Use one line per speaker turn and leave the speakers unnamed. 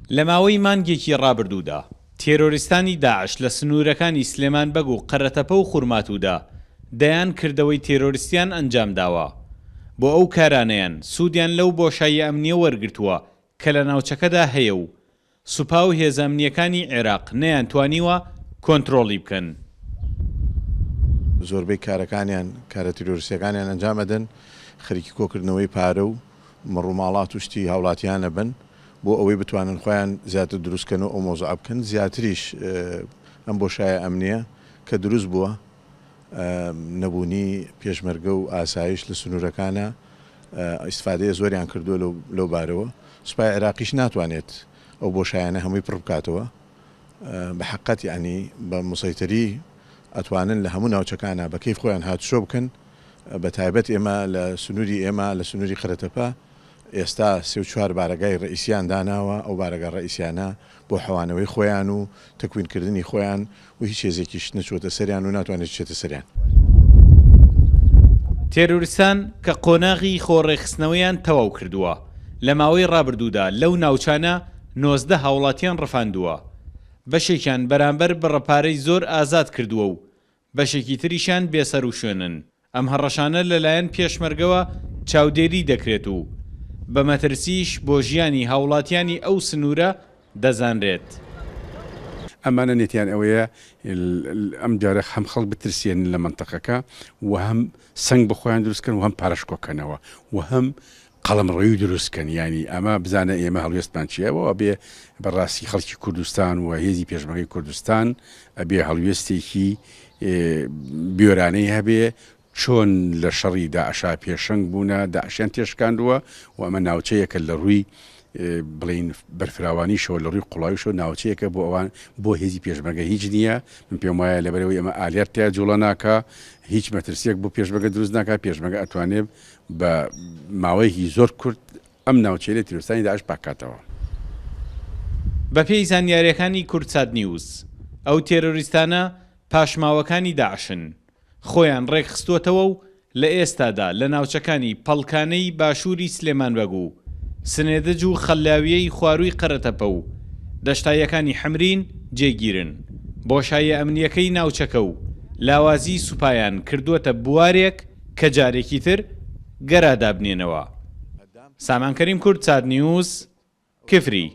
لە ماوەی مانگێکی ڕابردوودا تێرۆریستانی داعش لە سنوورەکانی سلێمانبەگ و قەرەتەپە و خوڕماتوودا دەیان کردەوەی تێرۆریستیان ئەنجام داوە بۆ ئەو کارانەیان سوودیان لەو بۆشایی ئەمنیە وەرگرتووە کە لە ناوچەکەدا هەیە و سوپا و هێزە ئەمنیەکانی عێراق نەیانتوانیوە کۆنتڕۆڵی بکەن.
زۆربەی کارەکانیان کارە تیرۆریستیەکانیان ئەنجامەدەن خەریکی کۆکردنەوەی پارە و مەڕووماڵات و شتی هاوڵاتیانە بن بۆ ئەوەی بتوانن خۆیان زیاتر دروستکەن و ئەو مۆزوع بکەن زیاتریش ئەم بۆشایە ئەمنیە کە دروست بووە نەبوونی پێشمەرگە و ئاسایش لە سنوورەکانە ئیسفادەیە زۆریان کردووە لەو بارەوە سوپای عێراقیش ناتوانێت ئەو بۆشایانە هەمووی پڕ بکاتەوە بە حەقەت یعنی بە مسەیتەری ئەتوانن لە هەموو ناوچەکانە بە کەیف خۆیان هاتوشۆ بکەن بە تایبەت ئێمە لە سنووری ئێمە لە سنووری قەرەتەپە ئێستا 34 بارگای ڕئیسیان داناوە ئەو بارگە ڕئیسیانە بۆ حەوانەوەی خۆیان و تەکوینکردنی خۆیان و هیچ هێزێکیش نەچۆتە سەریان و ناتوانێت بچێتە سەریان.
تێرۆریستان کە قۆناغی خۆڕێخستنەوەیان تەواو کردووە لە ماوەی ڕابردوودا لەو ناوچانە 19 هاوڵاتیان ڕەفاندووە بەشێکیان بەرامبەر بڕەپارەی زۆر ئازاد کردووە و بەشێکی تریشان بێسەر و شوێنن. ئەم هەڕەشانە لەلایەن پێشمەرگەوە چاودێری دەکرێت و بە مەترسیش بۆ ژیانی هاوڵاتیانی ئەو سنوورە دەزانرێت.
ئەمانە نێتیان ئەوەیە ئەم جارە هەم خەڵک بترسێن لە منتەقەکە و هەم سنگ بخۆیان دروستکەن و هەم پارەشکۆکەنەوە و هەم قەڵەمڕێوی دروستکەن ینی ئەمە بزانە ئێمە هەڵوێستمان چیەوە بێ بەڕاستی خەڵکی کوردستان و هێزی پێشمەرگەی کوردستان ئەبێ هەڵوێستێکی بیۆرانەی هەبێ چۆن لە شەڕی داعشا پێشەنگ بوونە داعشیان تێشکاندووە و ئەمە ناوچەیەکە لە ڕووی بڵین بەرفراوانیشەوە لە ڕووی قوڵاویشەوە ناوچەیەکە بۆ ئەوان بۆ هێزی پێشمەرگە هیچ نییە من پێم وایە لەبەرەوەی ئەمە ئالێرتیا جوڵە ناکە هیچ مەترسیەک بۆ پێشمەرگە دروست ناکات پێشمەرگە ئەتوانێت بە ماوەیەکی زۆر کورت ئەم ناوچەیە لە تیرۆریستانی داعش پاکاتەوە.
بەپێی زانیاریەکانی کورتسات نیوز ئەو تێرۆریستانە پاشماوەکانی داعشن خۆیان ڕێکخستووەتەوە و لە ئێستادا لە ناوچەکانی پەڵکانەی باشووری سلێمانبەگ و سنێدەج و خەلاویەی خوارووی قەرەتەپە و دەشتایەکانی حەمرین جێگیرن. بۆشایە ئەمنیەکەی ناوچەکە و لاوازی سوپایان کردووەتە بوارێک کە جارێکی تر گەرادابنێنەوە. سامان کەریم کورتسات نیوز کفری.